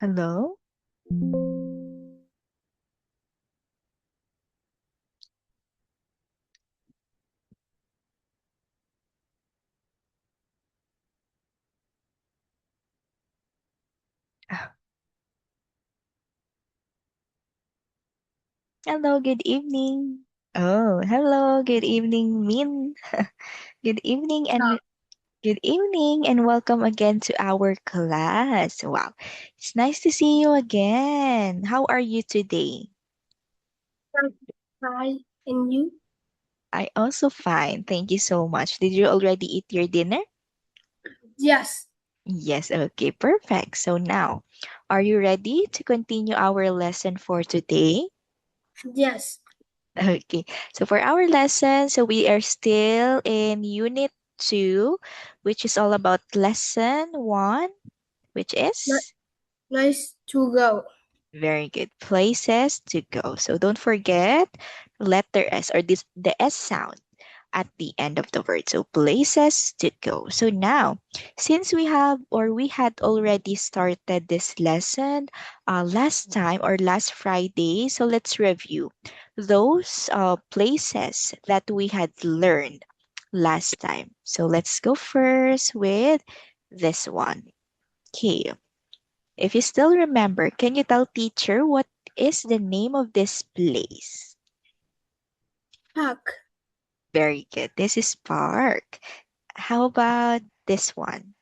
Hello? Ah, Hello, good evening. Oh, hello, good evening, Min. Good evening Yeah, and good evening and welcome again to our class. Wow, it's nice to see you again. How are you today? hi, and you? I also fine. Thank you so much. Did you already eat your dinner? Yes, Yes, okay, perfect. So now, are you ready to continue our lesson for today? yes, Okay, so for our lesson, so we are still in Unit 2, which is all about Lesson 1, which Ni- is nice to go. very good places to go. So don't forget letter S or the S sound at the end of the word. So places to go. So now, since we had already started this lesson last time or last Friday, so let's review those places that we had learned last time. So let's go first with this one. Okay. If you still remember, can you tell teacher what is the name of this place? Park, Very good. This is park. How about this one?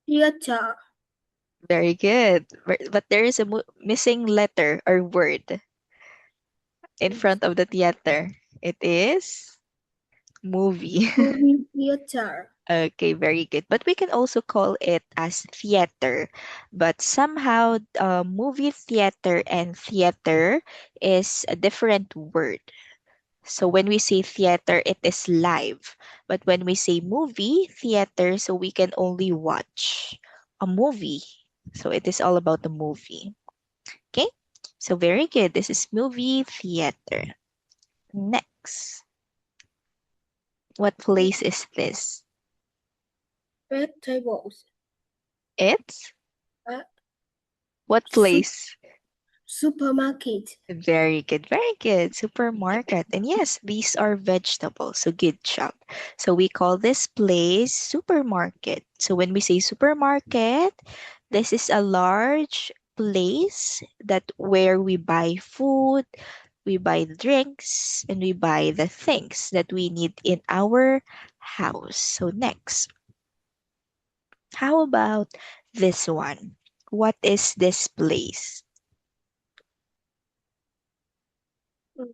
theater, Very good. But there is a missing letter or word in front of the theater. It is movie. movie theater, Okay, very good. But we can also call it as theater. But somehow, movie theater and theater is a different word. So when we say theater, it is live. But when we say movie theater, so we can only watch a movie. So it is all about the movie. Okay? So very good. This is movie theater. Next. What place is this? vegetables, It's uh, what su- place? supermarket, Very good, very good. Supermarket. And yes, these are vegetables. So good job. So we call this place supermarket. So when we say supermarket, this is a large place that where we buy food, we buy drinks, and we buy the things that we need in our house. So next, how about this one? What is this place?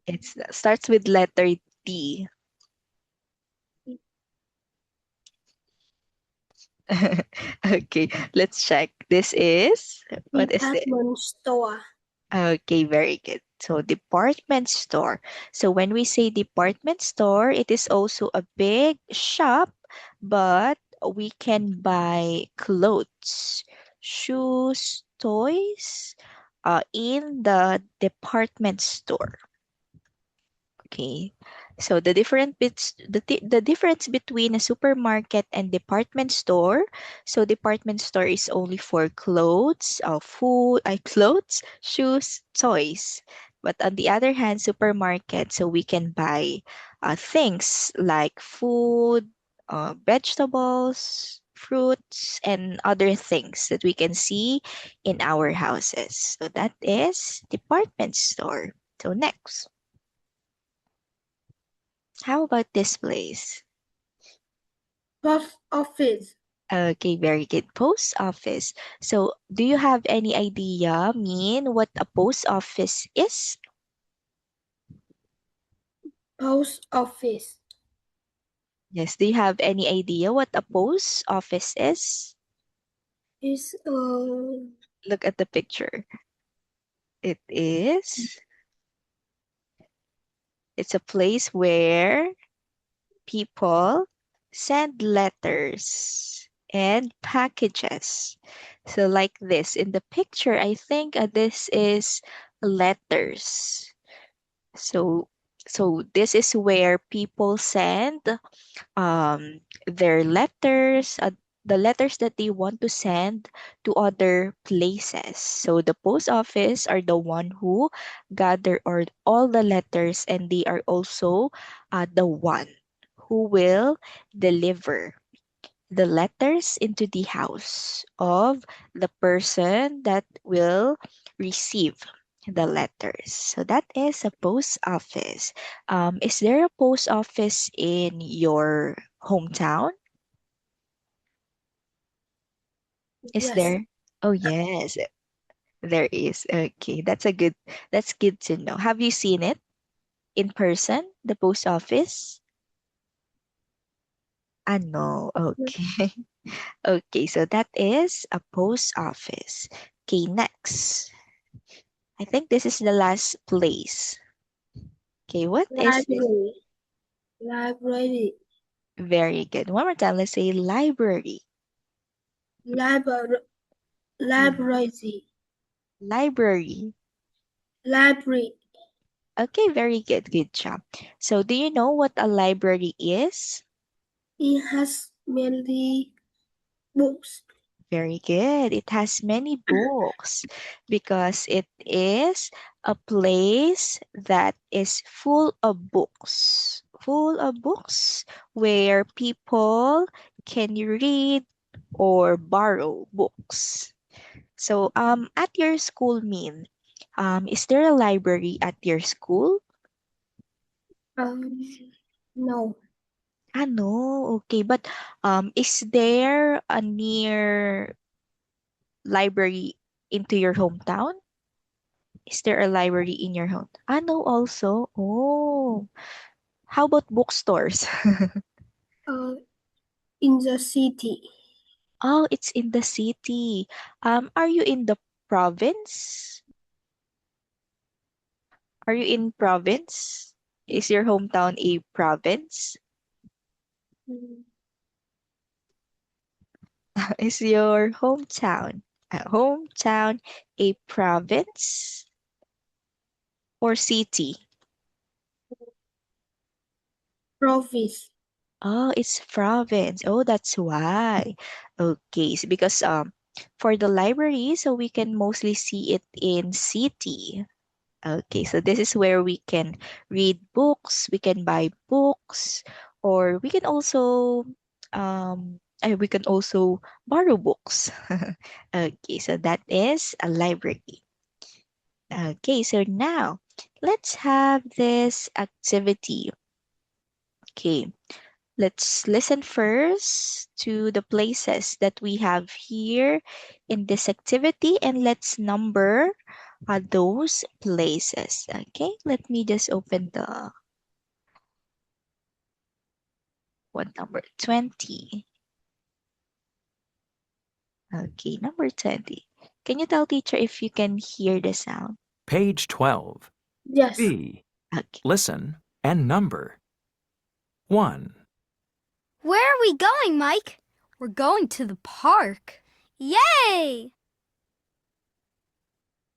It starts with letter D. Okay, let's check. This is what is it? department store, Okay, very good. So department store. So when we say department store, it is also a big shop, but we can buy clothes, shoes, toys, in the department store. Okay. So the difference between a supermarket and department store. So department store is only for clothes, food, clothes, shoes, toys. But on the other hand, supermarket, so we can buy things like food, vegetables, fruits, and other things that we can see in our houses. So that is department store. So next. How about this place? post office, Okay, very good. Post office. So, do you have any idea, mean what a post office is? post office, Yes, do you have any idea what a post office is? is Look at the picture. It is, it's a place where people send letters and packages. So, like this in the picture, I think this is letters. So so this is where people send their letters, the letters that they want to send to other places. So the post office are the one who gather all the letters, and they are also the one who will deliver the letters into the house of the person that will receive the letters. So that is a post office. Is there a post office in your hometown? Is Yes. there? Oh yes, there is. Okay, that's good to know. Have you seen it in person, the post office? Ah, no. Okay. Okay, so that is a post office. Okay, next. I think this is the last place. Okay, what is this? Library. Library. Very good. One more time, let's say library. Library. Mm. Library. Library. Library. Okay, very good. Good job. So, do you know what a library is? It has many books. Very good. It has many books because it is a place that is full of books. Full of books where people can read or borrow books. So, at your school, is there a library at your school? Um, no. Ah, no. Okay, but is there a near library into your hometown? Is there a library in your home? Ah, no, also. Oh, how about bookstores? Uh, in the city. Oh, it's in the city. Are you in the province? Are you in province? Is your hometown a province? Mm, Is your hometown a province or city? Province. Oh, it's province. Oh, that's why. Okay, so because for the library, so we can mostly see it in city. Okay, so this is where we can read books, we can buy books, or we can also borrow books. Okay, so that is a library. Okay, so now let's have this activity. Okay, let's listen first to the places that we have here in this activity, and let's number those places. Okay, let me just open the one number 20. Okay, number 20. Can you tell teacher if you can hear the sound? Page 12. Yes. B. Okay. Listen and number. 1, Where are we going, Mike? We're going to the park. Yay!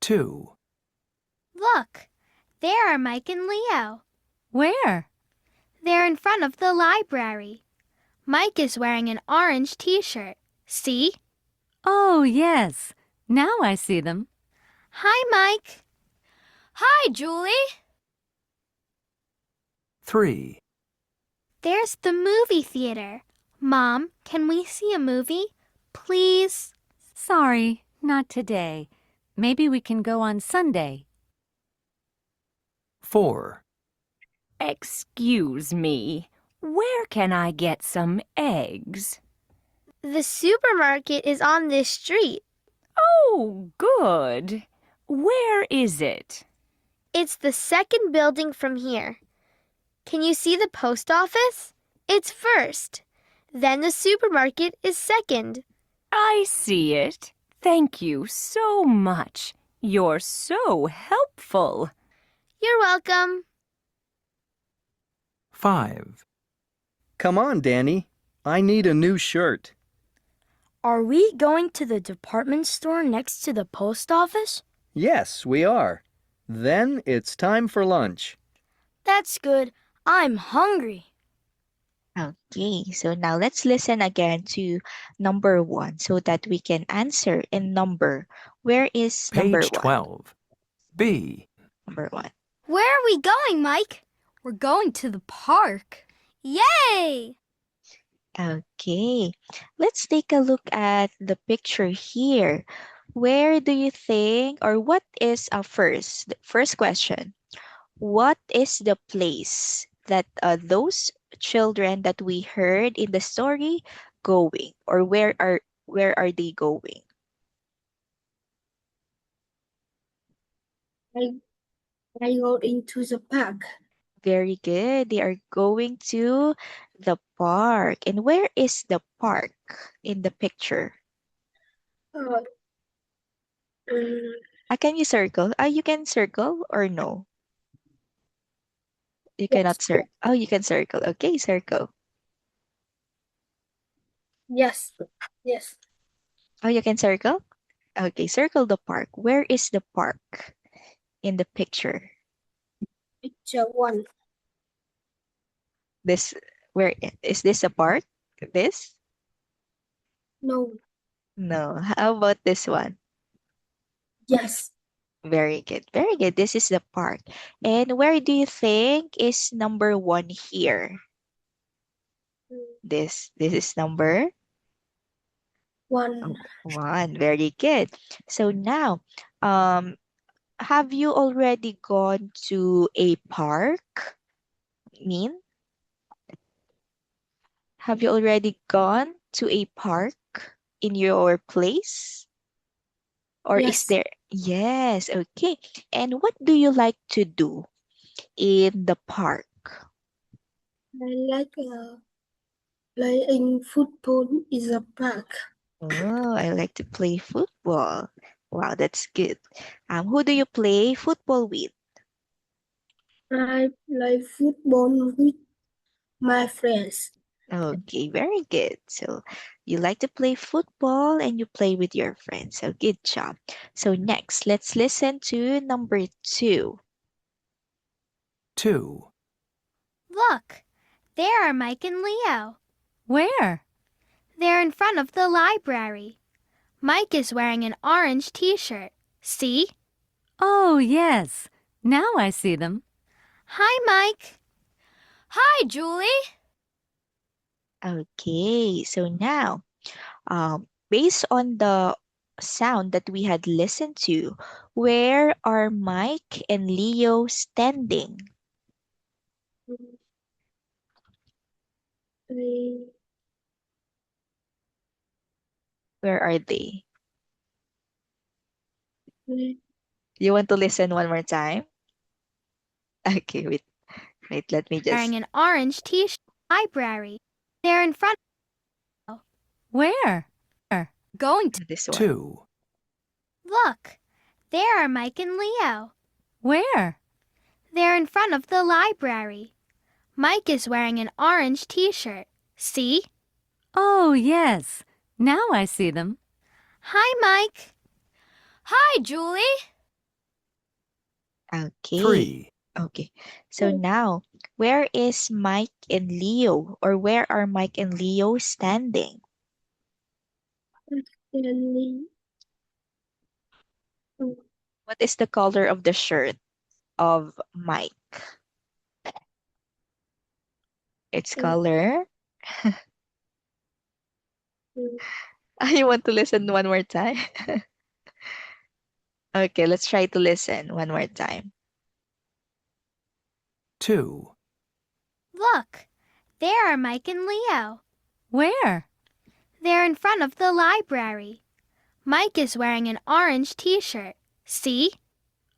2, Look, there are Mike and Leo. Where? They're in front of the library. Mike is wearing an orange t-shirt. See? Oh, yes. Now I see them. Hi, Mike. Hi, Julie. 3, There's the movie theater. Mom, can we see a movie? Please? Sorry, not today. Maybe we can go on Sunday. 4, Excuse me, where can I get some eggs? The supermarket is on this street. Oh, good. Where is it? It's the second building from here. Can you see the post office? It's first. Then the supermarket is second. I see it. Thank you so much. You're so helpful. You're welcome. 5, Come on, Danny. I need a new shirt. Are we going to the department store next to the post office? Yes, we are. Then it's time for lunch. That's good. I'm hungry. Okay, so now let's listen again to number 1 so that we can answer in number. Where is number Page 1? 12. B. Number 1. Where are we going, Mike? We're going to the park. Yay! Okay, let's take a look at the picture here. Where do you think, or what is the first question? What is the place that those children that we heard in the story going, or where are they going? I I go into the park. Very good. They are going to the park. And where is the park in the picture? Uh, um, Can you circle? You can circle or no? You yes, cannot circle. Oh, you can circle. Okay, circle. yes, yes. Oh, you can circle? Okay, circle the park. Where is the park in the picture? Picture 1. This, where is this a park? This? No. No. How about this one? Yes. Very good. Very good. This is the park. And where do you think is number 1 here? This is number 1. 1. Very good. So now, um, have you already gone to a park? Mean? Have you already gone to a park in your place? Or is Yes. there? Yes, okay. And what do you like to do in the park? I like playing football in the park. Oh, I like to play football. Wow, that's good. Who do you play football with? I play football with my friends. Okay, very good. So you like to play football and you play with your friends. So good job. So next, let's listen to number 2. 2. Look, there are Mike and Leo. Where? They're in front of the library. Mike is wearing an orange t-shirt. See? Oh, yes. Now I see them. Hi, Mike. Hi, Julie. Okay, so now, based on the sound that we had listened to, where are Mike and Leo standing? Play, Where are they? play, You want to listen one more time? Okay, wait, let me just. Wearing an orange t-shirt. Library. They're in front. Where? Going to This one. 2. Look, there are Mike and Leo. Where? They're in front of the library. Mike is wearing an orange t-shirt. See? Oh, yes. Now I see them. Hi, Mike. Hi, Julie. Okay. 3. Okay. So now, where is Mike and Leo? Or where are Mike and Leo standing? standing. What is the color of the shirt of Mike? Its color? You want to listen one more time? Okay, let's try to listen one more time. 2. Look, there are Mike and Leo. Where? They're in front of the library. Mike is wearing an orange t-shirt. See?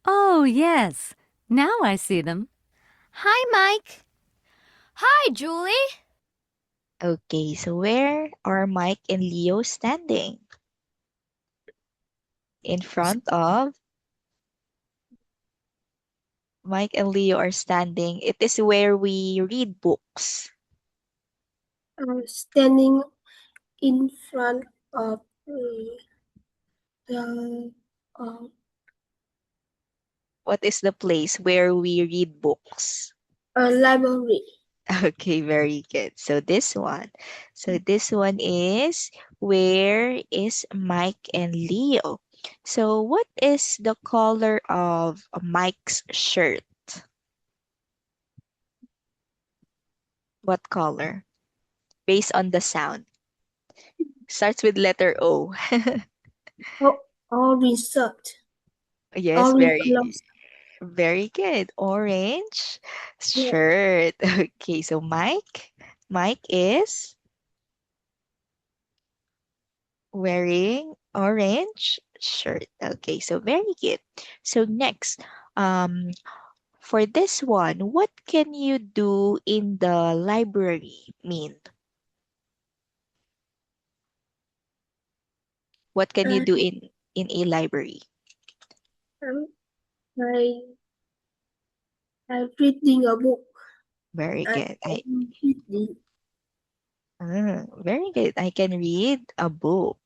Oh, yes. Now I see them. Hi, Mike. Hi, Julie. Okay, so where are Mike and Leo standing? In front of Mike and Leo are standing. It is where we read books. Standing in front of the What is the place where we read books? library. Okay, very good. So this one. So this one is where is Mike and Leo? So what is the color of Mike's shirt? What color? Based on the sound. Starts with letter O. Oh, orange shirt. Yes, Orange clothes. very good. Orange Yeah. shirt. Okay, so Mike is wearing orange shirt. Okay, so very good. So next, um, for this one, what can you do in the library, Mean? What can you And do in a library? um, I I'm reading a book. Very I good. am reading. Very good. I can read a book.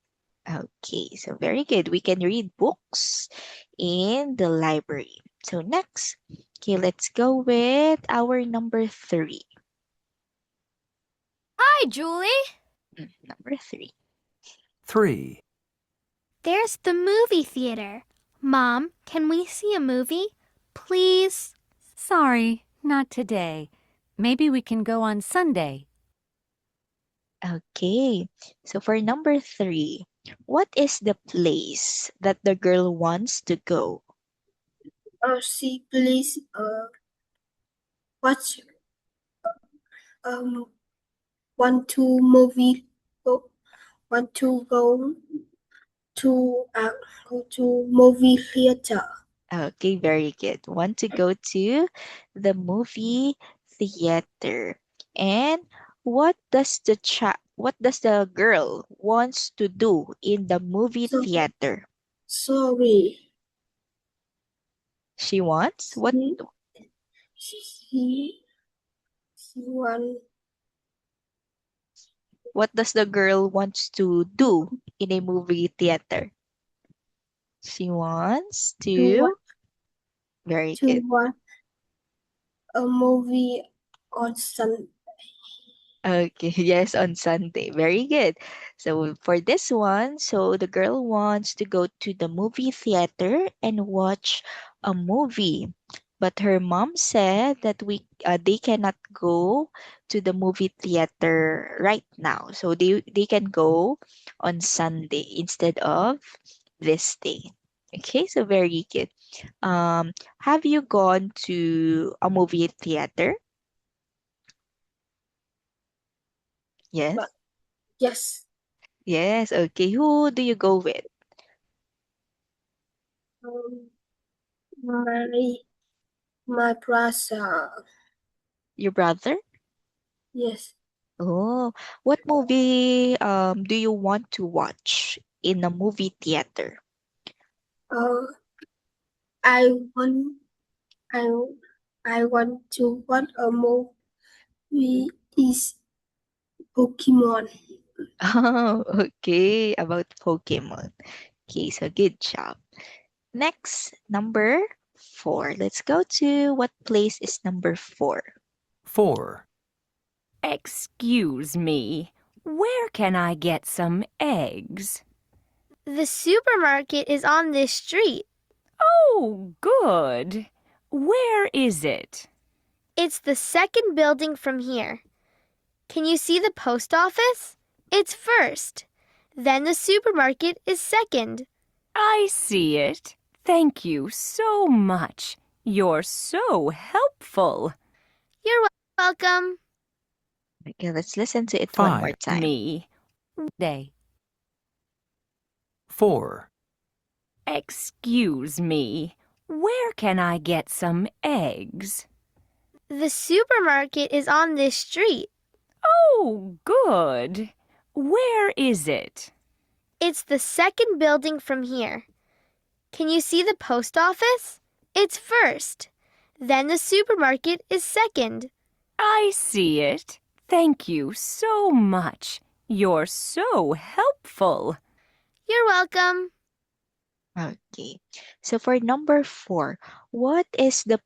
Okay, so very good. We can read books in the library. So next, okay, let's go with our number 3. Hi, Julie. Number 3. 3. There's the movie theater. Mom, can we see a movie? Please? Sorry, not today. Maybe we can go on Sunday. Okay, so for number 3, what is the place that the girl wants to go? She please watch um want to movie go want to to uh, go to movie theater. Okay, very good. Want to go to the movie theater. And what does the girl wants to do in the movie So theater? sorry. She wants what She she want what does the girl wants to do in a movie theater? She wants to to very good. watch a movie on Sunday. Okay, yes, on Sunday. Very good. So for this one, so the girl wants to go to the movie theater and watch a movie. But her mom said that they cannot go to the movie theater right now. So they can go on Sunday instead of this day. Okay, so very good. Have you gone to a movie theater? Yes. But yes, Yes, okay. Who do you go with? um, my brother. Your brother? Yes. Oh, what movie do you want to watch in a movie theater? Uh, I want I I want to watch a movie is Pokemon. Oh, okay, about Pokemon. Okay, so good job. Next, number 4. Let's go to what place is number 4? 4. Excuse me. Where can I get some eggs? The supermarket is on this street. Oh, good. Where is it? It's the second building from here. Can you see the post office? It's first. Then the supermarket is second. I see it. Thank you so much. You're so helpful. You're welcome. Okay, let's listen to it one more 5. time. Me. Day. 4. Excuse me. Where can I get some eggs? The supermarket is on this street. Oh, good. Where is it? It's the second building from here. Can you see the post office? It's first. Then the supermarket is second. I see it. Thank you so much. You're so helpful. You're welcome. Okay. So for number 4, what is the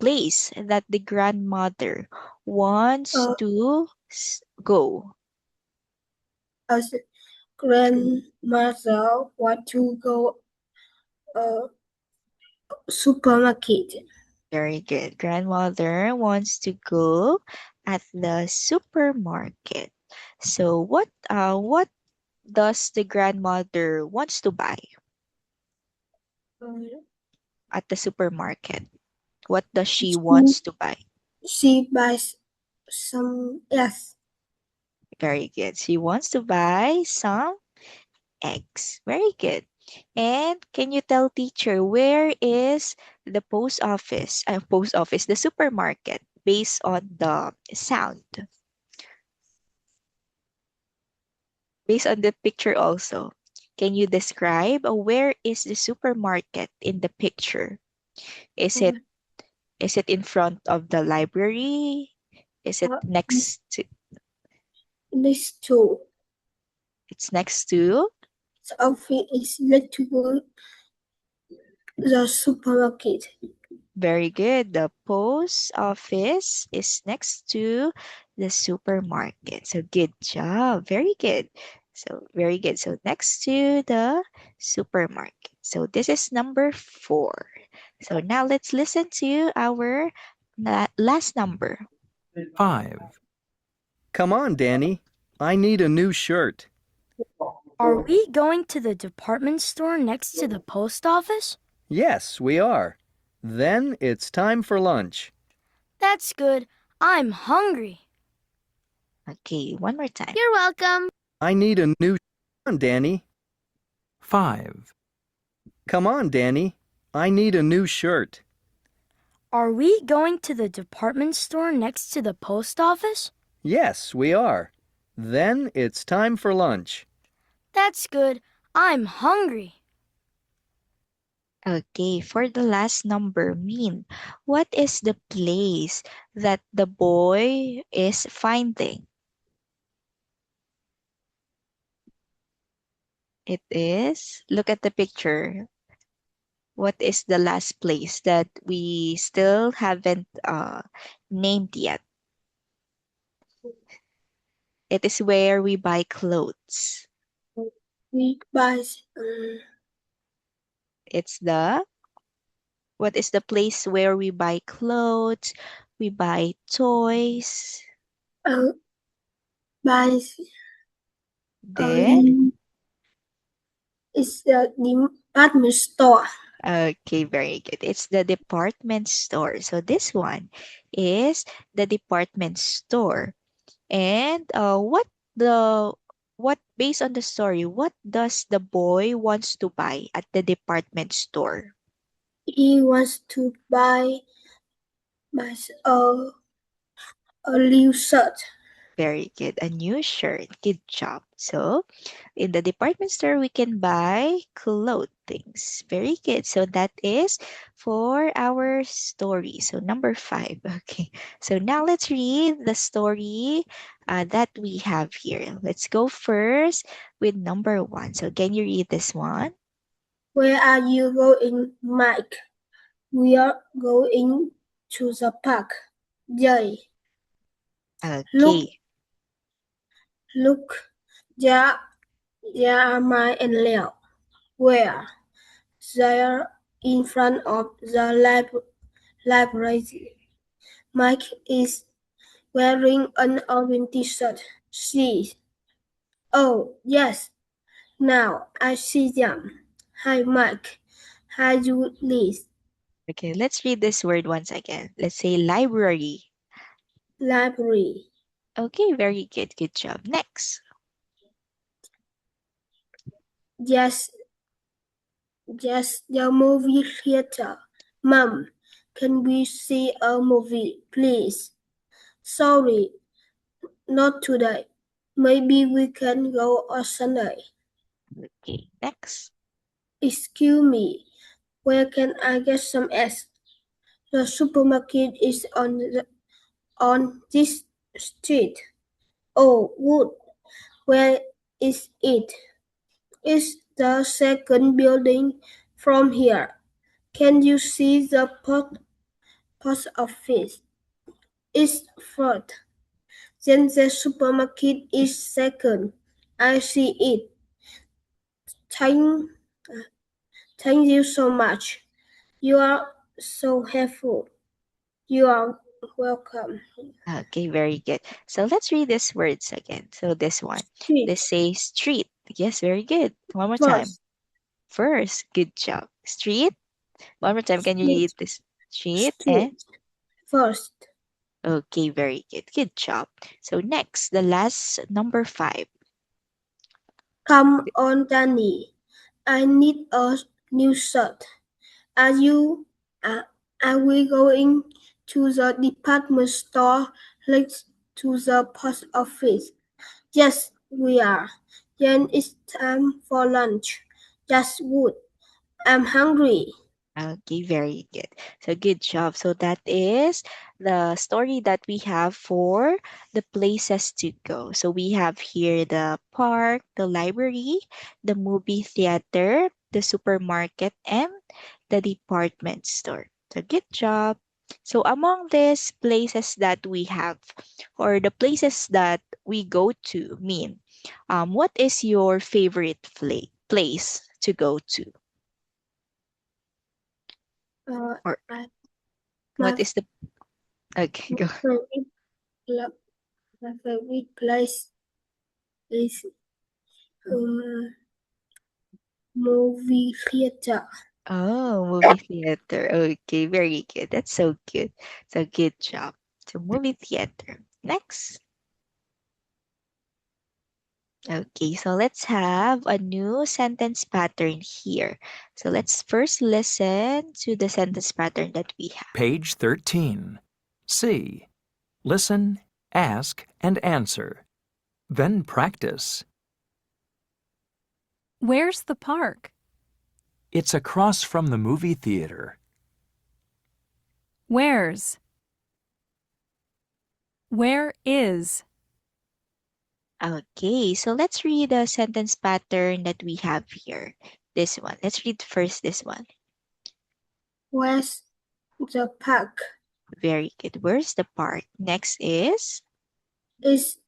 place that the grandmother wants Uh, to go? As grandmother want to go supermarket. Very good. Grandmother wants to go at the supermarket. So what does the grandmother wants to buy at the supermarket? What does she wants to buy? She buys some eggs. Very good. She wants to buy some eggs. Very good. And can you tell teacher where is the the supermarket based on the sound? Based on the picture also. Can you describe where is the supermarket in the picture? Is it is it in front of the library? Is it next to Next to it's next to? the office is next to the supermarket. Very good. The post office is next to the supermarket. So good job. Very good. So very good. So next to the supermarket. So this is number 4. So now let's listen to our last number. 5, Come on, Danny. I need a new shirt. Are we going to the department store next to the post office? Yes, we are. Then it's time for lunch. That's good. I'm hungry. Okay, one more time. You're welcome. I need a new. Come on, Danny. 5, Come on, Danny. I need a new shirt. Are we going to the department store next to the post office? Yes, we are. Then it's time for lunch. That's good. I'm hungry. Okay, for the last number, mean, what is the place that the boy is finding? It is, look at the picture. What is the last place that we still haven't named yet? It is where we buy clothes. We buy It's the, what is the place where we buy clothes, we buy toys, buy then? it's the department store. Okay, very good. It's the department store. So this one is the department store. And what based on the story, what does the boy wants to buy at the department store? He wants to buy a new shirt. Very good. A new shirt. Good job. So in the department store, we can buy clothings. Very good. So that is for our story. So number 5. Okay. So now let's read the story that we have here. Let's go first with number 1. So can you read this one? Where are you going, Mike? We are going to the park. Jay. Okay. Look, there are Mike and Leo. Where? They're in front of the library. Mike is wearing an orange t-shirt. See? Oh, yes. Now I see them. Hi, Mike. Hi, Julie. Okay, let's read this word once again. Let's say library. Library. Okay, very good. Good job. Next. Yes, the movie theater. Mom, can we see a movie, please? Sorry, not today. Maybe we can go on Sunday. Okay, next. Excuse me, where can I get some eggs? The supermarket is on this street. Oh, good. Where is it? It's the second building from here. Can you see the post office? is third. Then the supermarket is second. I see it. Thank, thank you so much. You are so helpful. You are welcome. Okay, very good. So let's read these words again. So this one, Street. let's say street. Yes, very good. One more time. First. First, good job. Street. One more time. Can you read Street. this? Street and Street. First. okay, very good. Good job. So next, the last number 5. Come on, Danny. I need a new shirt. Are you? Are we going to the department store next to the post office? Yes, we are. Then it's time for lunch. That's good. I'm hungry. Okay, very good. So good job. So that is the story that we have for the places to go. So we have here the park, the library, the movie theater, the supermarket, and the department store. So good job. So among these places that we have, or the places that we go to, what is your favorite place to go to? Or My what is the okay, go. favorite, my favorite place is um, movie theater. Oh, movie theater. Okay, very good. That's so good. So good job. So movie theater. Next. Okay, so let's have a new sentence pattern here. So let's first listen to the sentence pattern that we have. Page 13. C. Listen, ask, and answer. Then practice. Where's the park? It's across from the movie theater. Where's? Where is? Okay, so let's read the sentence pattern that we have here. This one. Let's read first this one. Where's the park? Very good. Where's the park? Next is It's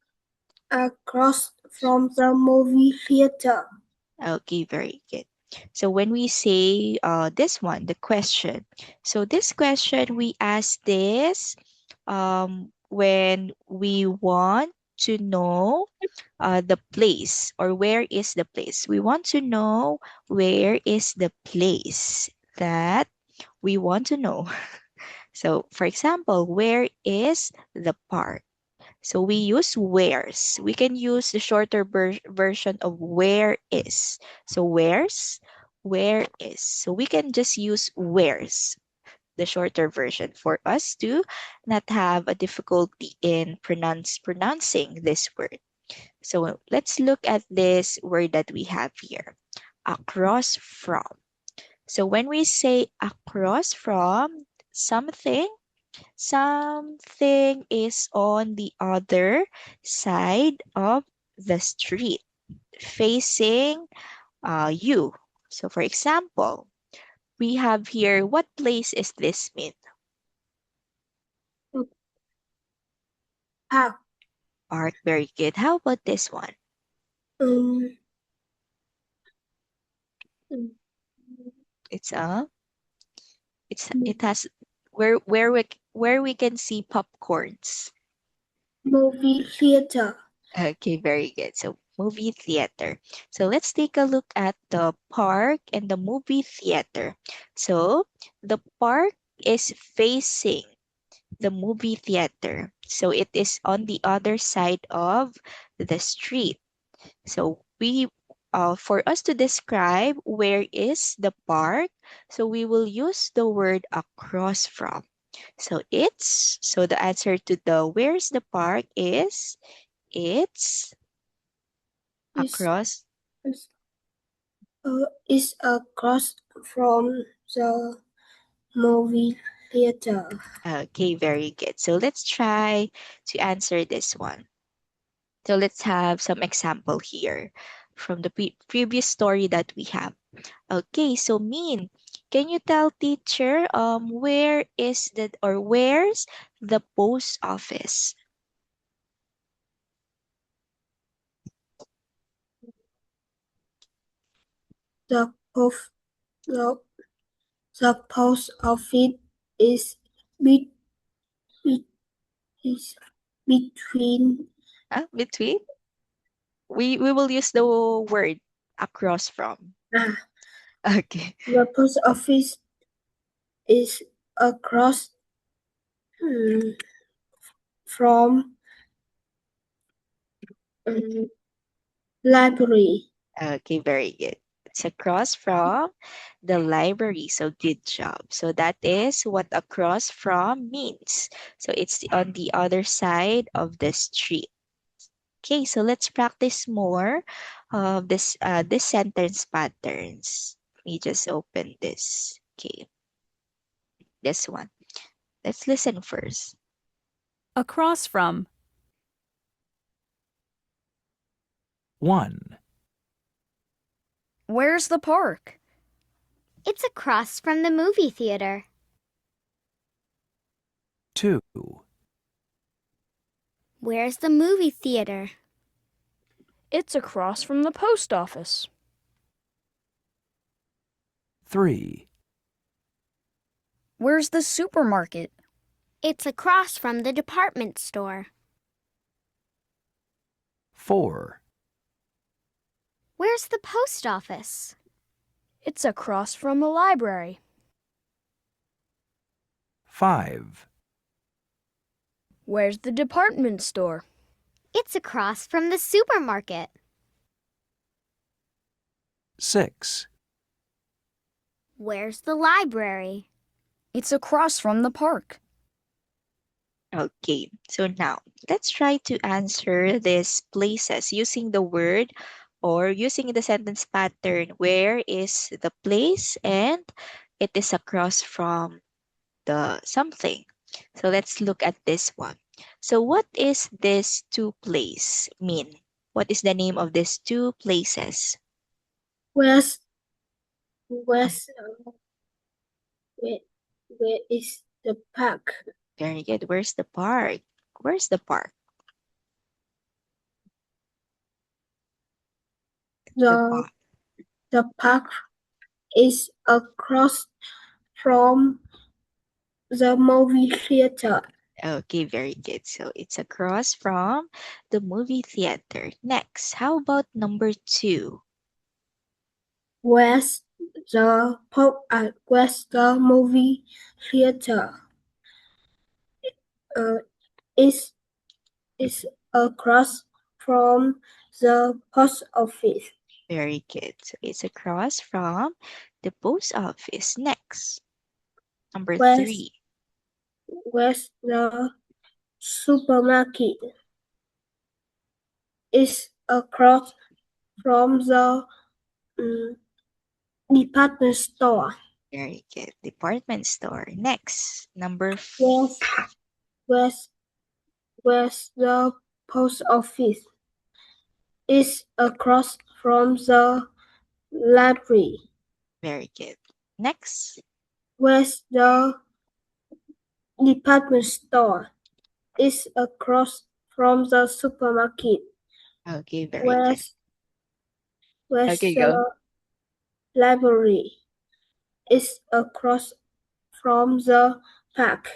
across from the movie theater. okay, very good. So when we say this one, the question. So this question we ask this when we want to know the place or where is the place. We want to know where is the place that we want to know. So for example, where is the park? So we use where's. We can use the shorter version of where is. So where's, where is. So we can just use where's, the shorter version, for us to not have a difficulty in pronouncing this word. So let's look at this word that we have here. Across from. So when we say across from something, something is on the other side of the street, facing you. So, for example, we have here, what place is this, Min? Park. Park, very good. How about this one? Um, It's it has where we can see popcorns. movie theater. Okay, very good. So movie theater. So let's take a look at the park and the movie theater. So the park is facing the movie theater. So it is on the other side of the street. So for us to describe where is the park, so we will use the word across from. So the answer to the where's the park is it's across. Is across from the movie theater. Okay, very good. So let's try to answer this one. So let's have some example here from the previous story that we have. Okay, so Min, Can you tell teacher where's the post office? The post the, the post office is be, is between Between? We will use the word across from. Okay. the post office is across from library. Okay, very good. It's across from the library. So good job. So that is what across from means. So it's on the other side of the street. Okay, so let's practice more of this sentence patterns. Let me just open this. Okay, this one. Let's listen first. Across from. 1, Where's the park? It's across from the movie theater. 2, Where's the movie theater? It's across from the post office. 3, Where's the supermarket? It's across from the department store. 4, Where's the post office? It's across from the library. 5, Where's the department store? It's across from the supermarket. 6, Where's the library? It's across from the park. Okay, so now let's try to answer these places using the word or using the sentence pattern. Where is the place and it is across from the something. So let's look at this one. So what is this two place mean? What is the name of these two places? Where's where's where, where is the park? Very good. Where's the park? Where's the park? The The park. the park is across from the movie theater. Okay, very good. So it's across from the movie theater. Next, how about number 2? Where's where's the movie theater? Is across from the post office. Very good. So it's across from the post office. Next, number Where's 3. where's the supermarket? Is across from the department store. Very good. Department store. Next, number 4. Where's the post office? Is across from the library. Very good. Next, Where's the department store? Is across from the supermarket. okay, very good. Where's Okay, the go. library? Is across from the park.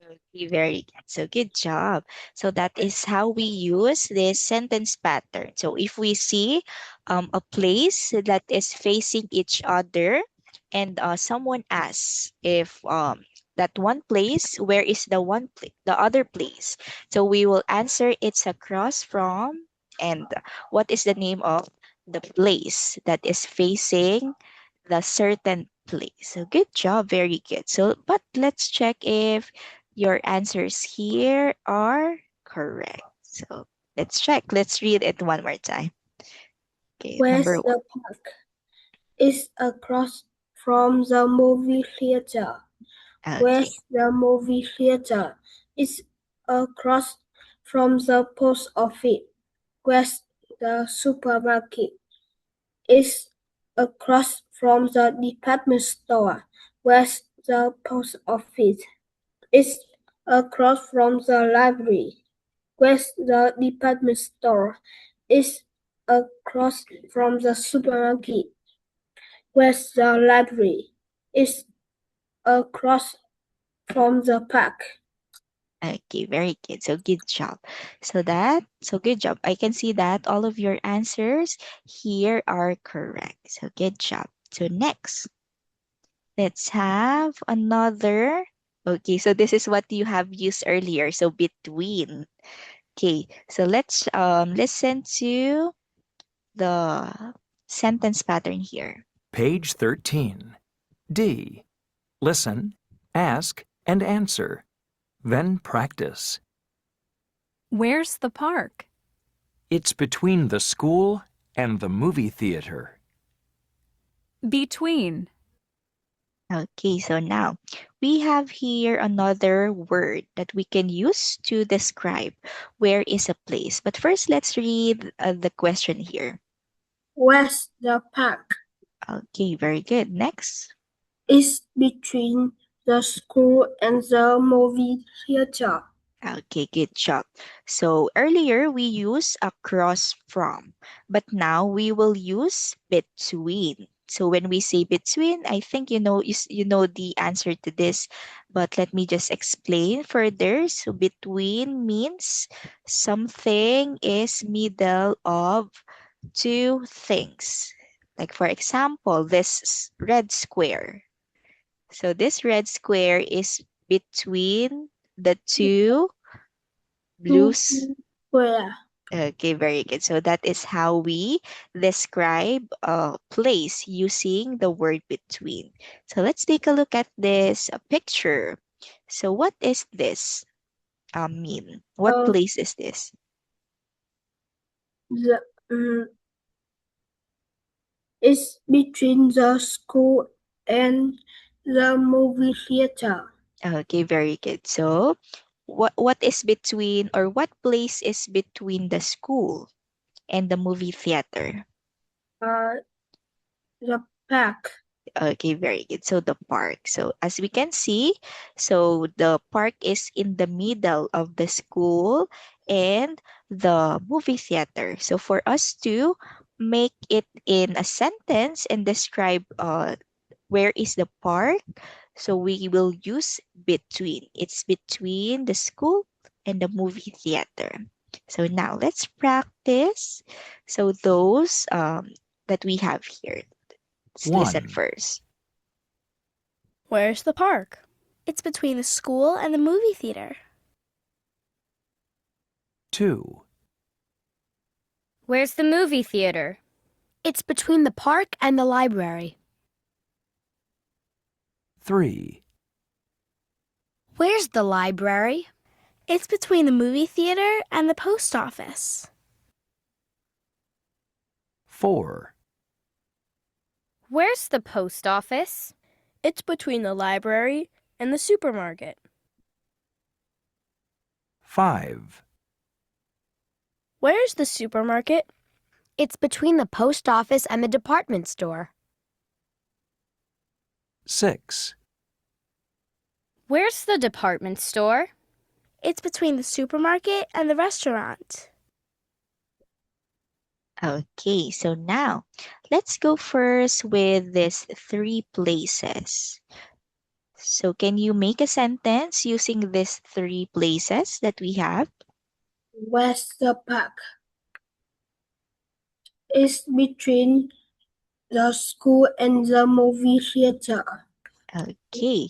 Okay, very good. So good job. So that is how we use this sentence pattern. So if we see a place that is facing each other and someone asks if that one place, where is the other place? So we will answer it's across from and what is the name of the place that is facing the certain place. So good job, very good. So but let's check if your answers here are correct. So let's check. Let's read it one more time. Okay, Where's number 1. the park? Is across from the movie theater. Okay, Where's the movie theater? Is across from the post office. Where's the supermarket? Is across from the department store. Where's the post office? It's across from the library. Where's the department store? It's across from the supermarket. Where's the library? It's across from the park. Okay, very good. So good job. So good job. I can see that all of your answers here are correct. So good job. So next, let's have another. Okay, so this is what you have used earlier. So between. Okay, so let's listen to the sentence pattern here. Page 13. D. Listen, ask, and answer. Then practice. Where's the park? It's between the school and the movie theater. Between. Okay, so now we have here another word that we can use to describe where is a place. But first, let's read the question here. Where's the park? Okay, very good. Next. It's between the school and the movie theater. Okay, good job. So earlier we used across from, but now we will use between. So when we say between, I think you know the answer to this, but let me just explain further. So between means something is middle of two things. Like for example, this red square. So this red square is between the two blues. Where? Okay, very good. So that is how we describe a place using the word between. So let's take a look at this picture. So what is this mean? What Uh, place is this? the It's between the school and the movie theater. Okay, very good. So what is between, or what place is between the school and the movie theater? The park. Okay, very good. So the park. So as we can see, so the park is in the middle of the school and the movie theater. So for us to make it in a sentence and describe where is the park, so we will use between. It's between the school and the movie theater. So now let's practice. So those that we have here. Let's listen 1. first. Where's the park? It's between the school and the movie theater. 2. Where's the movie theater? It's between the park and the library. 3. Where's the library? It's between the movie theater and the post office. 4. Where's the post office? It's between the library and the supermarket. 5. Where's the supermarket? It's between the post office and the department store. 6. Where's the department store? It's between the supermarket and the restaurant. Okay, so now let's go first with these three places. So can you make a sentence using these three places that we have? Where's the park? It's between the school and the movie theater. Okay,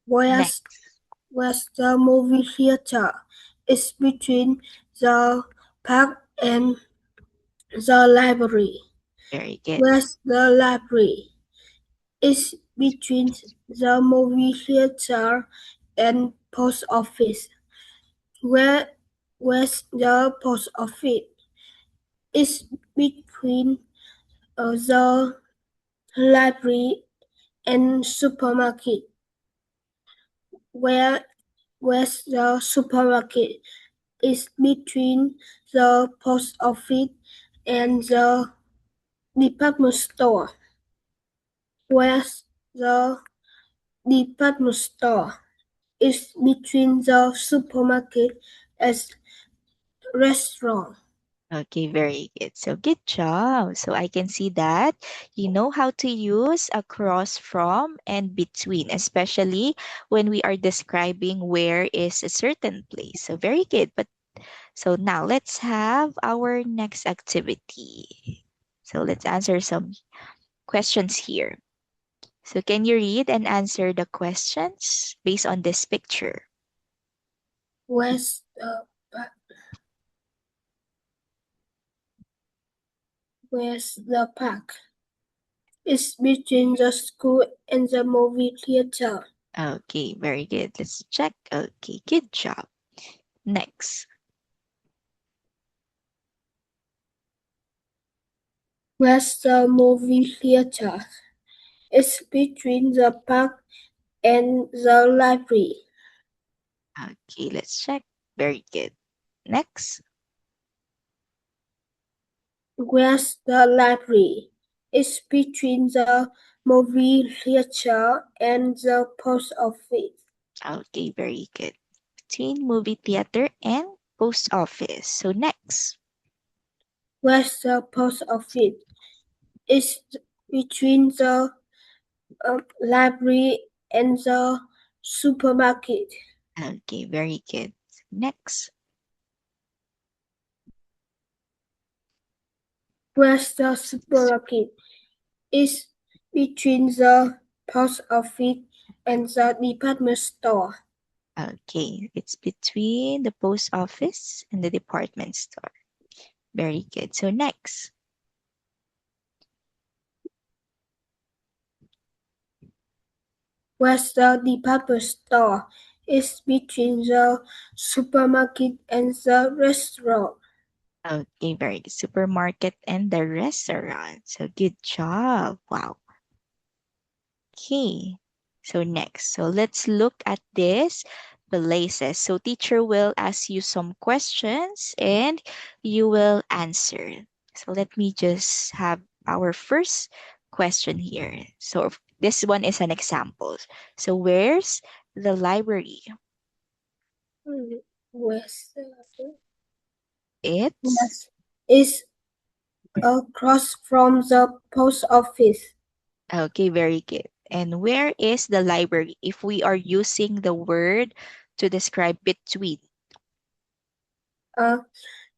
Where's the movie theater? It's between the park and the library. very good. Where's the library? It's between the movie theater and post office. Where's the post office? It's between the library and supermarket. Where's the supermarket? It's between the post office and the department store. Where's the department store? It's between the supermarket and restaurant. Okay, very good. So good job. So I can see that you know how to use across from and between, especially when we are describing where is a certain place. So very good. But so now let's have our next activity. So let's answer some questions here. So can you read and answer the questions based on this picture? Where's the park? Where's the park? It's between the school and the movie theater. Okay, very good. Let's check. Okay, good job. Next. Where's the movie theater? It's between the park and the library. Okay, let's check. Very good. Next. Where's the library? It's between the movie theater and the post office. Okay, very good. Between movie theater and post office. So next. Where's the post office? It's between the library and the supermarket. Okay, very good. Next. Where's the supermarket? It's between the post office and the department store. Okay, it's between the post office and the department store. Very good. So next. Where's the department store? It's between the supermarket and the restaurant. Okay, very good. Supermarket and the restaurant. So good job. Wow. Okay. So next. So let's look at this places. So teacher will ask you some questions and you will answer. So let me just have our first question here. So this one is an example. So where's the library? Where's the It's It's across from the post office. okay, very good. And where is the library if we are using the word to describe between?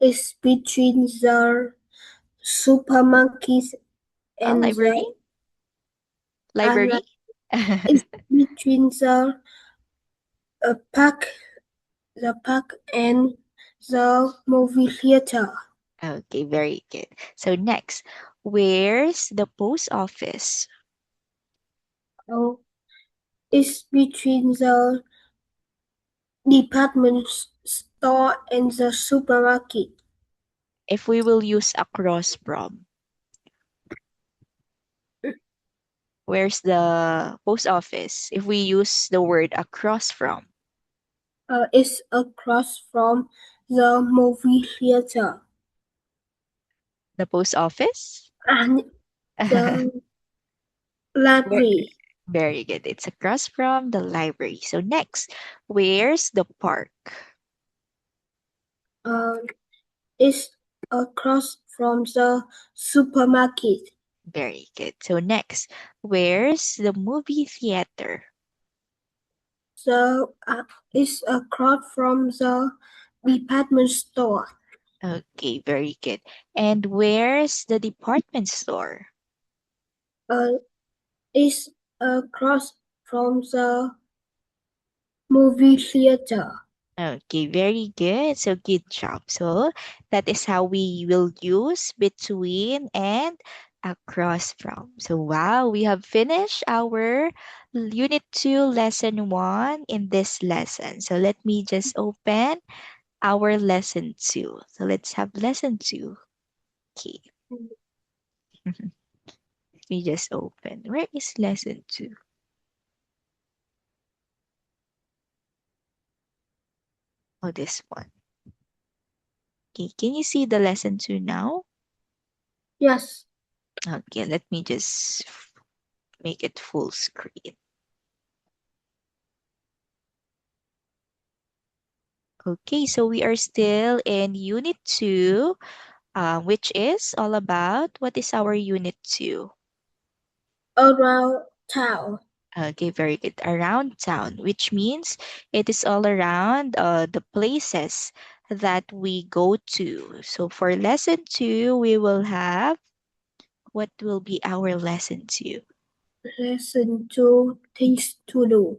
It's between the supermarket and Library? the Library? it's between park the park and the movie theater. Okay, very good. So next, where's the post office? Oh, it's between the department store and the supermarket. If we will use across from, where's the post office? If we use the word across from, It's across from the movie theater the post office? and the library. Very good. It's across from the library. So next, where's the park? It's across from the supermarket. Very good. So next, where's the movie theater? So it's across from the department store. Okay, very good. And where's the department store? It's across from the movie theater. Okay, very good. So good job. So that is how we will use between and across from. So wow, we have finished our Unit 2 Lesson 1 in this lesson. So let me just open our Lesson 2. So let's have Lesson 2. Okay. Let me just open. Where is Lesson 2? Oh, this one. Okay, can you see the Lesson 2 now? Yes. Okay, let me just make it full screen. Okay, so we are still in Unit 2, which is all about, what is our Unit 2? Around town. Okay, very good. Around town, which means it is all around the places that we go to. So for lesson 2, we will have, what will be our lesson 2? Lesson 2, things to do.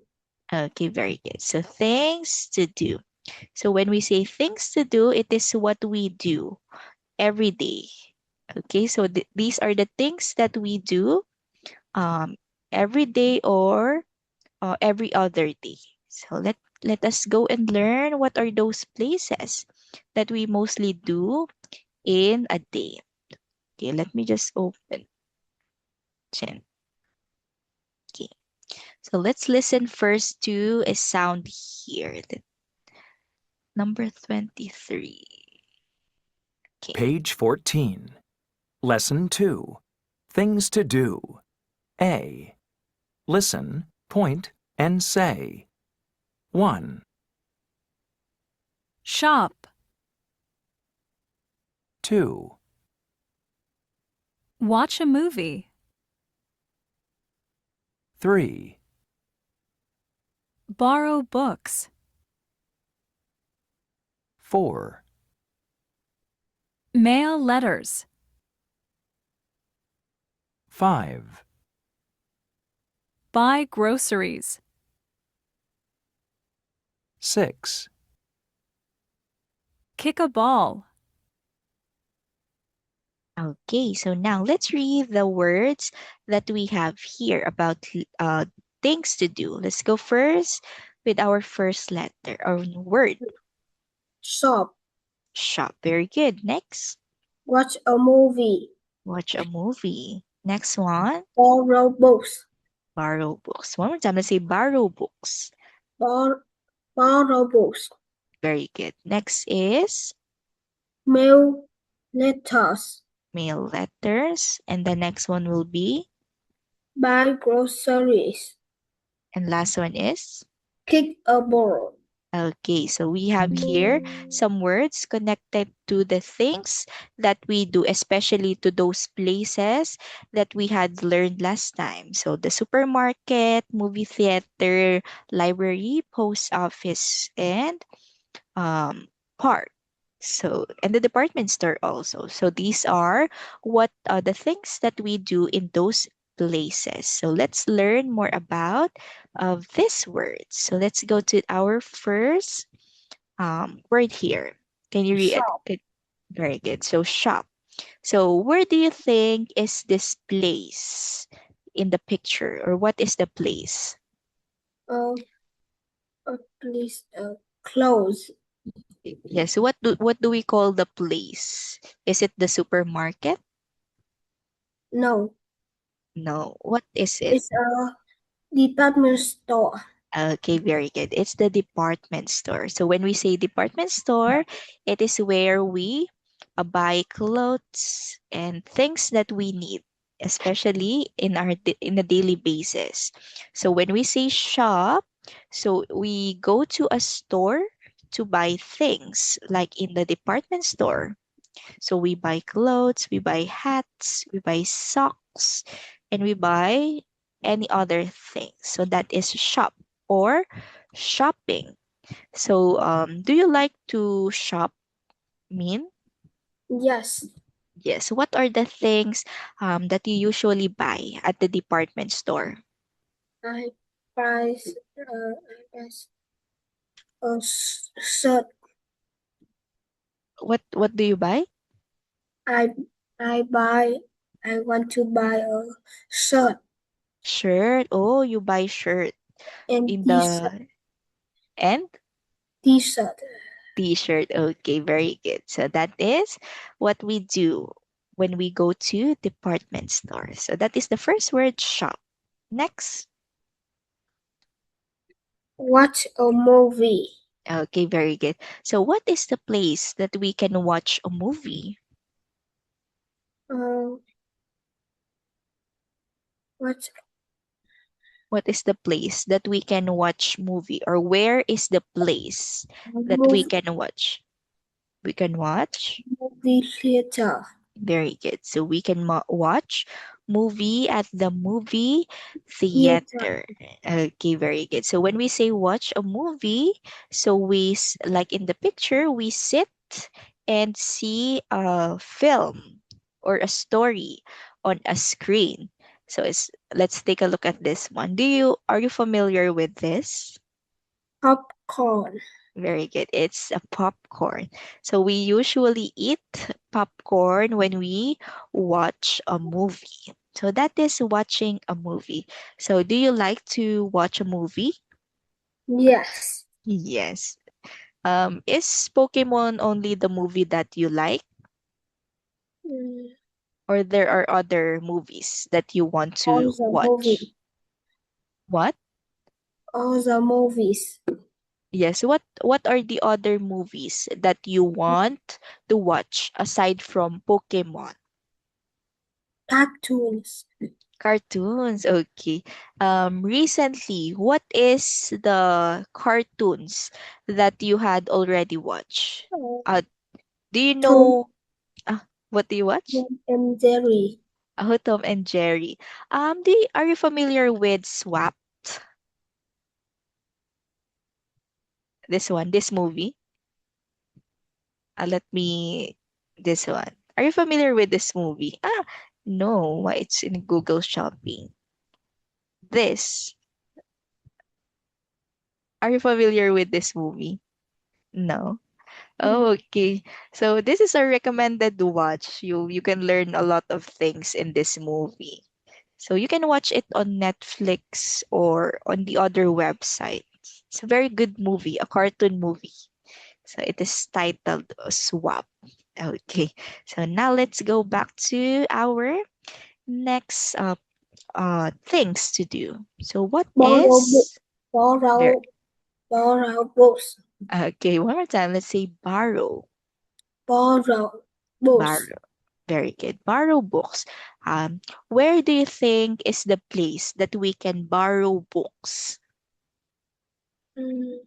Okay, very good. So things to do. So when we say things to do, it is what we do every day. Okay, so these are the things that we do um, every day or every other day. So let us go and learn what are those places that we mostly do in a day. Okay, let me just open. Chin. Okay, so let's listen first to a sound here. Number 23. Okay. Page 14. Lesson 2. Things to do. A. Listen, point, and say. 1, Shop. 2, Watch a movie. 3, Borrow books. 4, Mail letters. 5, Buy groceries. 6, Kick a ball. Okay, so now let's read the words that we have here about things to do. Let's go first with our first letter or word. Shop. Shop. Very good. Next, Watch a movie. watch a movie. Next one, Borrow books. borrow books. One more time, let's say borrow books. Borrow books. Very good. Next is Mail letters. mail letters. And the next one will be, Buy groceries. and last one is, Kick a ball. okay, so we have here some words connected to the things that we do, especially to those places that we had learned last time. So the supermarket, movie theater, library, post office, and park. So, and the department store also. So these are what the things that we do in those places. So let's learn more about of these words. So let's go to our first word here. Can you read Shop. it? Very good. So shop. So where do you think is this place in the picture, or what is the place? A place. Clothes. Yes. What do we call the place? Is it the supermarket? No. No. What is it? It's a department store. Okay, very good. It's the department store. So when we say department store, it is where we buy clothes and things that we need, especially in a daily basis. So when we say shop, so we go to a store to buy things like in the department store. So we buy clothes, we buy hats, we buy socks, and we buy any other thing. So that is shop or shopping. So do you like to shop, Min? Yes. Yes. What are the things that you usually buy at the department store? I buy a shirt. What do you buy? I want to buy a shirt Shirt. Oh, you buy shirt and in the and t-shirt. T-shirt. Okay, very good. So that is what we do when we go to department store. So that is the first word, shop. Next. Watch a movie. Okay, very good. So what is the place that we can watch a movie? Uh, watch What is the place that we can watch movie, or where is the place that we Movie, can watch? We can watch. movie theater. Very good. So we can watch movie at the movie Theater. theater. Okay, very good. So when we say watch a movie, so like in the picture, we sit and see a film or a story on a screen. So let's take a look at this one. Are you familiar with this? Popcorn. Very good. It's a popcorn. So we usually eat popcorn when we watch a movie. So that is watching a movie. So do you like to watch a movie? Yes. Yes. Is Pokemon only the movie that you like, Mm, or there are other movies that you want all to the watch? movie. What? All the movies. Yes. What are the other movies that you want to watch aside from Pokemon? Cartoons. Cartoons, okay. Recently, what is the cartoons that you had already watched? Uh, do you Tom know what do you watch? and Jerry. Tom and Jerry. Are you familiar with SWAP? This movie. Let me this one. Are you familiar with this movie? No, why it's in Google Shopping. This. Are you familiar with this movie? No. Oh, okay. So this is a recommended watch. You can learn a lot of things in this movie. So you can watch it on Netflix or on the other websites. It's a very good movie, a cartoon movie. So it is titled Swap. Okay. So now let's go back to our next things to do. So what Borrow book. is there? Borrow books. Okay, one more time. Let's say borrow. Borrow books. Borrow. Very good. Borrow books. Where do you think is the place that we can borrow books? Mm,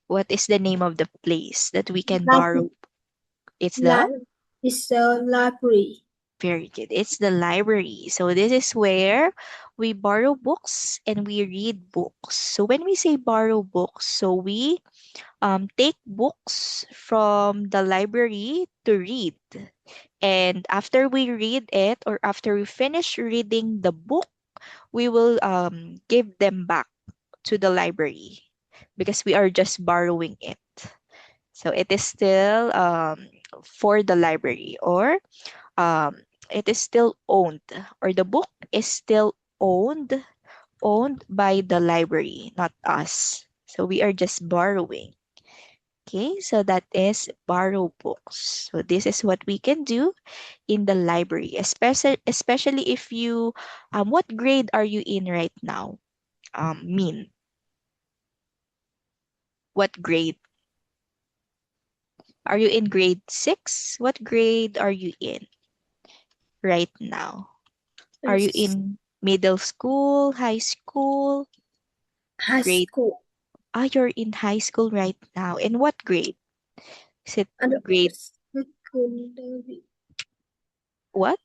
What is the name of the place that we can library. borrow? It's the It's a library. very good. It's the library. So this is where we borrow books and we read books. So when we say borrow books, so we take books from the library to read. And after we read it, or after we finish reading the book, we will give them back to the library because we are just borrowing it. So it is still for the library, or um, it is still owned, or the book is still owned by the library, not us. So we are just borrowing. Okay, so that is borrow books. So this is what we can do in the library, especially if you what grade are you in right now? Mean, what grade? Are you in grade 6? What grade are you in right now? Are you It's in middle school, high school, high grade? school. You're in high school right now. In what grade? Is it And grade secondary. what?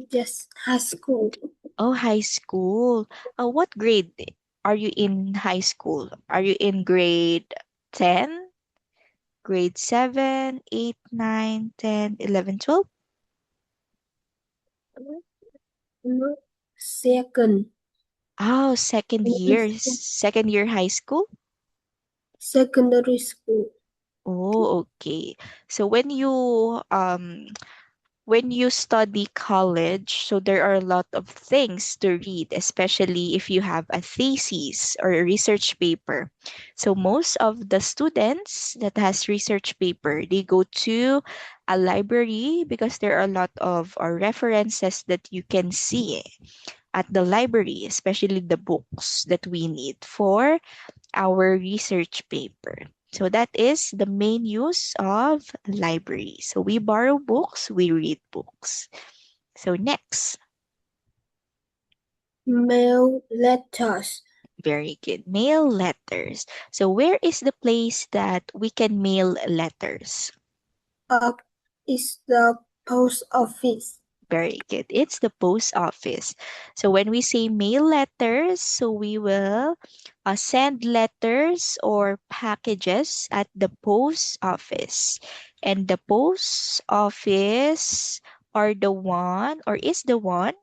Just high school. Oh, high school. What grade are you in high school? Are you in grade 10, grade 7, 8, 9, 10, 11, 12? No, second. Oh, second year high school? Secondary school. Oh, okay. So when you study college, so there are a lot of things to read, especially if you have a thesis or a research paper. So most of the students that has research paper, they go to a library because there are a lot of references that you can see at the library, especially the books that we need for our research paper. So that is the main use of library. So we borrow books, we read books. So next, Mail letters. very good. Mail letters. So where is the place that we can mail letters? Up is the post office. Very good. It's the post office. So when we say mail letters, so we will send letters or packages at the post office. And the post office are the one or is the one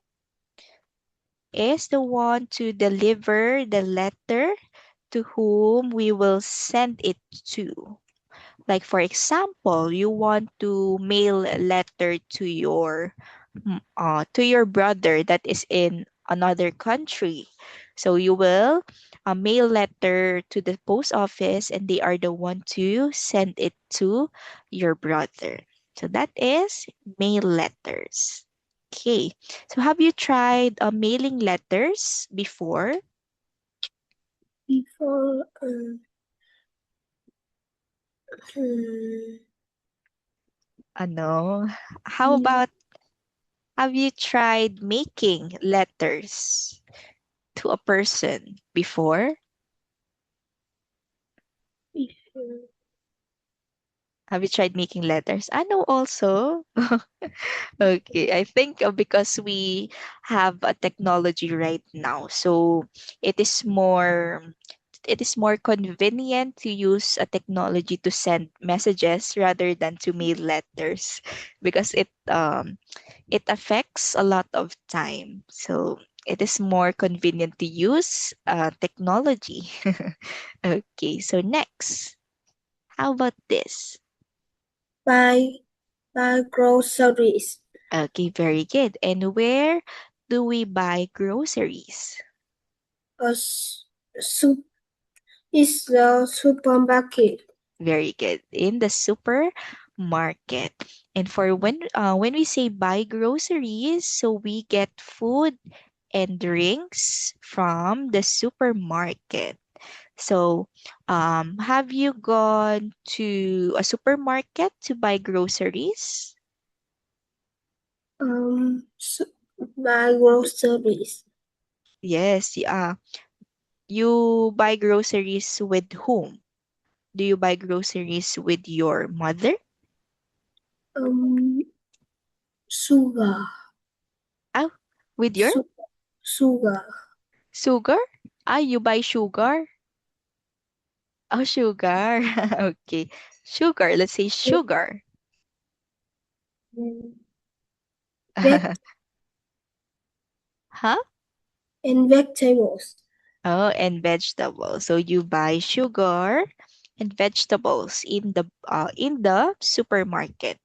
to deliver the letter to whom we will send it to. Like for example, you want to mail a letter to your brother that is in another country. So you will mail letter to the post office and they are the one to send it to your brother. So that is mail letters. Okay. So have you tried mailing letters before? Before Ano? How about have you tried making letters to a person before? before Have you tried making letters? I know also. Okay, I think because we have a technology right now, so it is more it is more convenient to use a technology to send messages rather than to mail letters because it affects a lot of time. So it is more convenient to use technology. Okay, so next, how about this? buy groceries. Okay, very good. And where do we buy groceries? A soup is the supermarket. Very good. In the supermarket. And for when we say buy groceries, so we get food and drinks from the supermarket. So, have you gone to a supermarket to buy groceries? Buy groceries. Yes, yeah. You buy groceries with whom? Do you buy groceries with your mother? Um, sugar. Oh, with your Su- sugar. sugar? Ah, you buy sugar? Oh, sugar. Okay. Sugar. Let's say sugar. Veg Huh? and vegetables. Oh, and vegetables. So you buy sugar and vegetables in the supermarket.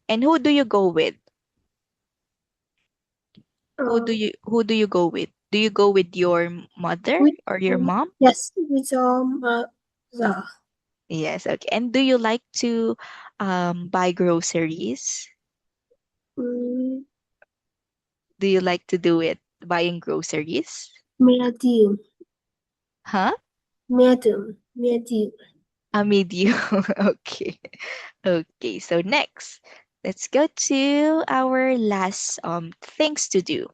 And who do you go with? Who do you go with? Do you go with your mother With or your mom? yes, with your mother. Yes, okay. And do you like to buy groceries? Mm, Do you like to do it buying groceries? medium, Huh? medium. A medium. Okay. Okay, so next, let's go to our last things to do.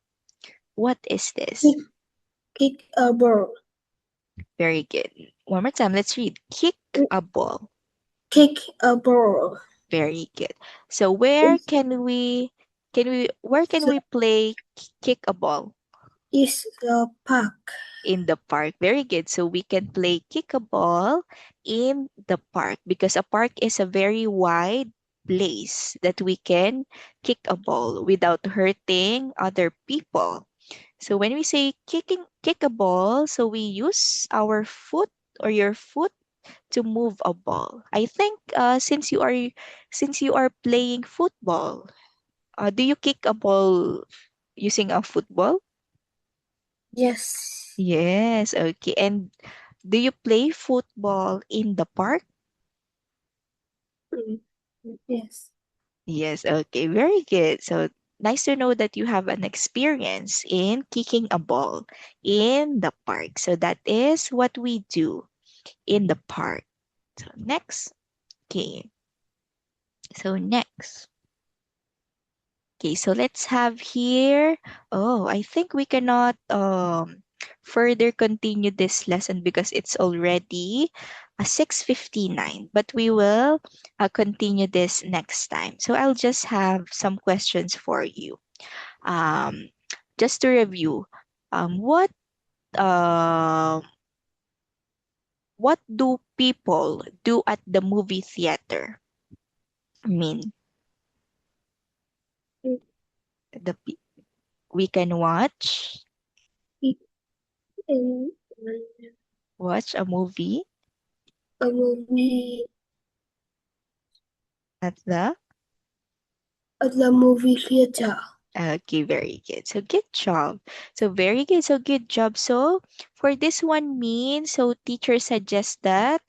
What is this? Kick, kick a ball. Very good. One more time, let's read. Kick a ball. Kick a ball. Very good. So where can So we play kick a ball? is the park. In the park. Very good. So we can play kick a ball in the park because a park is a very wide place that we can kick a ball without hurting other people. So when we say kick a ball, so we use our foot or your foot to move a ball. I think since you are playing football, do you kick a ball using a football? Yes. Yes, okay. And do you play football in the park? Mm, yes. Yes, okay. Very good. So nice to know that you have an experience in kicking a ball in the park. So that is what we do in the park. So next game. So next. Okay, so let's have here. Oh, I think we cannot further continue this lesson because it's already 6:59. But we will continue this next time. So I'll just have some questions for you. Um, just to review, um, what do people do at the movie theater? I mean, the pe- we can And watch a movie a movie at the. at the movie theater. Okay, very good. So good job. So very good. So good job. So for this one means so teacher suggests that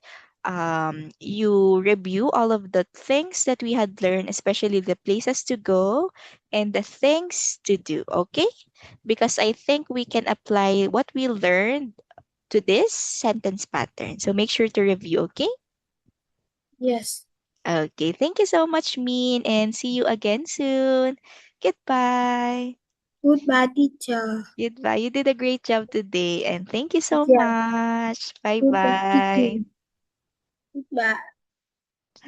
you review all of the things that we had learned, especially the places to go and the things to do. Okay? Because I think we can apply what we learned to this sentence pattern. So make sure to review, okay? Yes. Okay, thank you so much, Min, and see you again soon. Goodbye. Goodbye, teacher. Goodbye. You did a great job today, and thank you so Yeah. much. Bye Goodbye, bye. teacher. Goodbye.